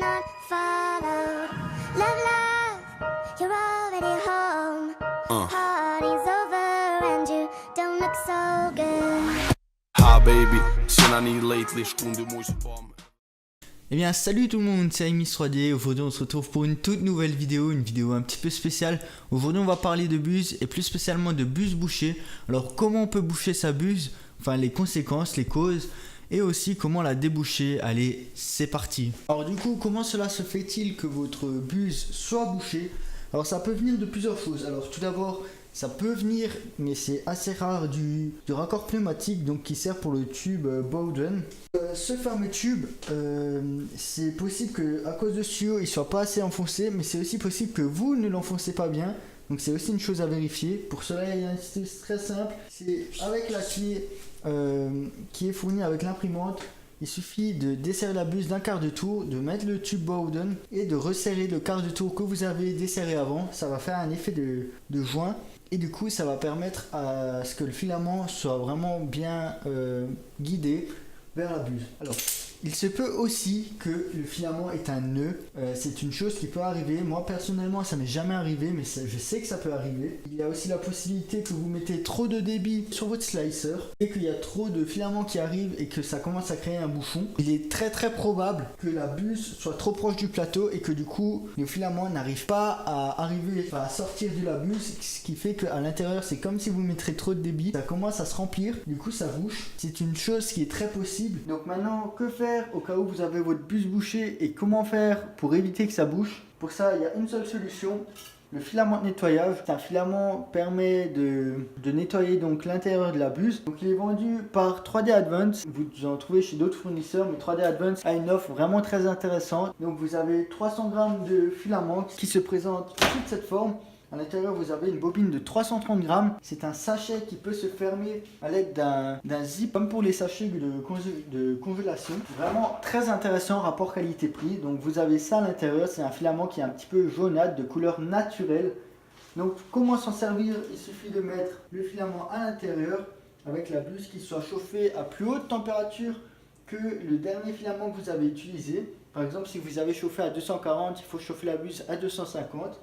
not followed. Love, love, you're already home. Party's over and you don't look so good. Hi baby, sinani lately skunde moise bomb. Eh bien salut tout le monde, c'est Amis 3D. Aujourd'hui on se retrouve pour une toute nouvelle vidéo, une vidéo un petit peu spéciale. Aujourd'hui on va parler de buse et plus spécialement de buse bouchée. Alors comment on peut boucher sa buse, enfin les conséquences, les causes et aussi comment la déboucher. Allez, c'est parti. Alors du coup, comment cela se fait-il que votre buse soit bouchée? Alors ça peut venir de plusieurs choses. Alors tout d'abord, ça peut venir, mais c'est assez rare, du raccord pneumatique donc qui sert pour le tube Bowden. Ce fameux tube, c'est possible que à cause de ce tuyau il soit pas assez enfoncé, mais c'est aussi possible que vous ne l'enfoncez pas bien. Donc c'est aussi une chose à vérifier. Pour cela, il y a un système très simple. C'est avec la clé qui est fournie avec l'imprimante. Il suffit de desserrer la buse d'un quart de tour, de mettre le tube Bowden et de resserrer le quart de tour que vous avez desserré avant. Ça va faire un effet de joint. Et du coup, ça va permettre à ce que le filament soit vraiment bien guidé vers la buse. Alors, il se peut aussi que le filament ait un nœud. C'est une chose qui peut arriver. Moi, personnellement, ça m'est jamais arrivé, mais je sais que ça peut arriver. Il y a aussi la possibilité que vous mettez trop de débit sur votre slicer et qu'il y a trop de filaments qui arrivent et que ça commence à créer un bouchon. Il est très probable que la buse soit trop proche du plateau et que du coup, le filament n'arrive pas à sortir de la buse, ce qui fait qu'à l'intérieur, c'est comme si vous mettrez trop de débit. Ça commence à se remplir, du coup, ça bouche. C'est une chose qui est très possible. Donc maintenant, que faire au cas où vous avez votre buse bouchée et comment faire pour éviter que ça bouche? Pour ça, il y a une seule solution, le filament de nettoyage. Un filament permet de nettoyer donc l'intérieur de la buse. Donc il est vendu par 3D Advance. Vous en trouvez chez d'autres fournisseurs, mais 3D Advance a une offre vraiment très intéressante. Donc vous avez 300 grammes de filament qui se présente sous cette forme. À l'intérieur, vous avez une bobine de 330 grammes. C'est un sachet qui peut se fermer à l'aide d'un zip, comme pour les sachets de congélation. Vraiment très intéressant, rapport qualité-prix. Donc vous avez ça à l'intérieur. C'est un filament qui est un petit peu jaunâtre, de couleur naturelle. Donc comment s'en servir? Il suffit de mettre le filament à l'intérieur avec la buse qui soit chauffée à plus haute température que le dernier filament que vous avez utilisé. Par exemple, si vous avez chauffé à 240, il faut chauffer la buse à 250.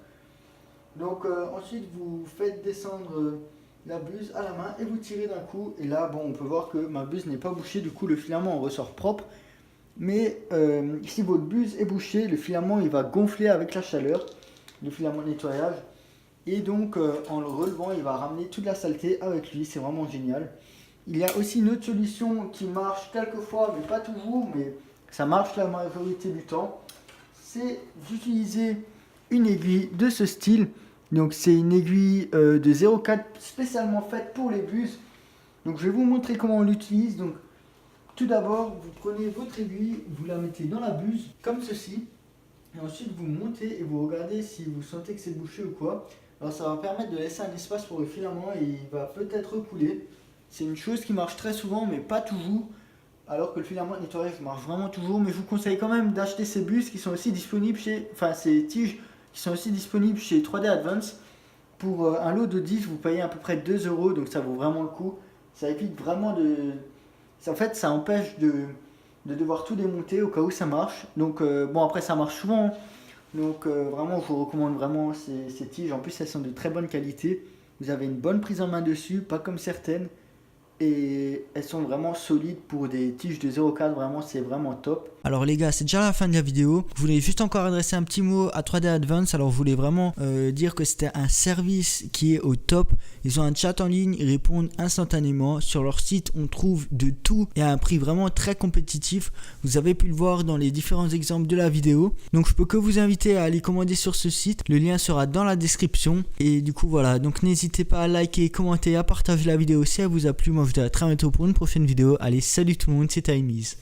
Donc ensuite vous faites descendre la buse à la main et vous tirez d'un coup. Et là bon, on peut voir que ma buse n'est pas bouchée, du coup le filament en ressort propre. Mais si votre buse est bouchée, le filament il va gonfler avec la chaleur, le filament de nettoyage. Et donc en le relevant, il va ramener toute la saleté avec lui, c'est vraiment génial. Il y a aussi une autre solution qui marche quelquefois, mais pas toujours, mais ça marche la majorité du temps. C'est d'utiliser une aiguille de ce style. Donc c'est une aiguille de 0,4 spécialement faite pour les buses. Donc je vais vous montrer comment on l'utilise. Donc tout d'abord, vous prenez votre aiguille, vous la mettez dans la buse comme ceci. Et ensuite vous montez et vous regardez si vous sentez que c'est bouché ou quoi. Alors ça va permettre de laisser un espace pour le filament et il va peut-être recouler. C'est une chose qui marche très souvent mais pas toujours. Alors que le filament de nettoyage marche vraiment toujours. Mais je vous conseille quand même d'acheter ces buses qui sont aussi disponibles ces tiges qui sont aussi disponibles chez 3D Advance. Pour un lot de 10, vous payez à peu près 2 €, donc ça vaut vraiment le coup. Ça évite vraiment en fait, ça empêche de devoir tout démonter au cas où ça marche. Donc bon, après ça marche souvent. Donc vraiment, je vous recommande vraiment ces tiges. En plus, elles sont de très bonne qualité. Vous avez une bonne prise en main dessus, pas comme certaines. Et elles sont vraiment solides pour des tiges de 0,4, vraiment c'est vraiment top. Alors les gars, c'est déjà la fin de la vidéo. Je voulais juste encore adresser un petit mot à 3D Advance. Alors je voulais vraiment dire que c'était un service qui est au top. Ils ont un chat en ligne, ils répondent instantanément. Sur leur site, on trouve de tout et à un prix vraiment très compétitif. Vous avez pu le voir dans les différents exemples de la vidéo. Donc je peux que vous inviter à aller commander sur ce site. Le lien sera dans la description. Et du coup voilà, donc n'hésitez pas à liker, commenter, à partager la vidéo si elle vous a plu. Moi je vous dis à très bientôt pour une prochaine vidéo. Allez, salut tout le monde, c'était Amis.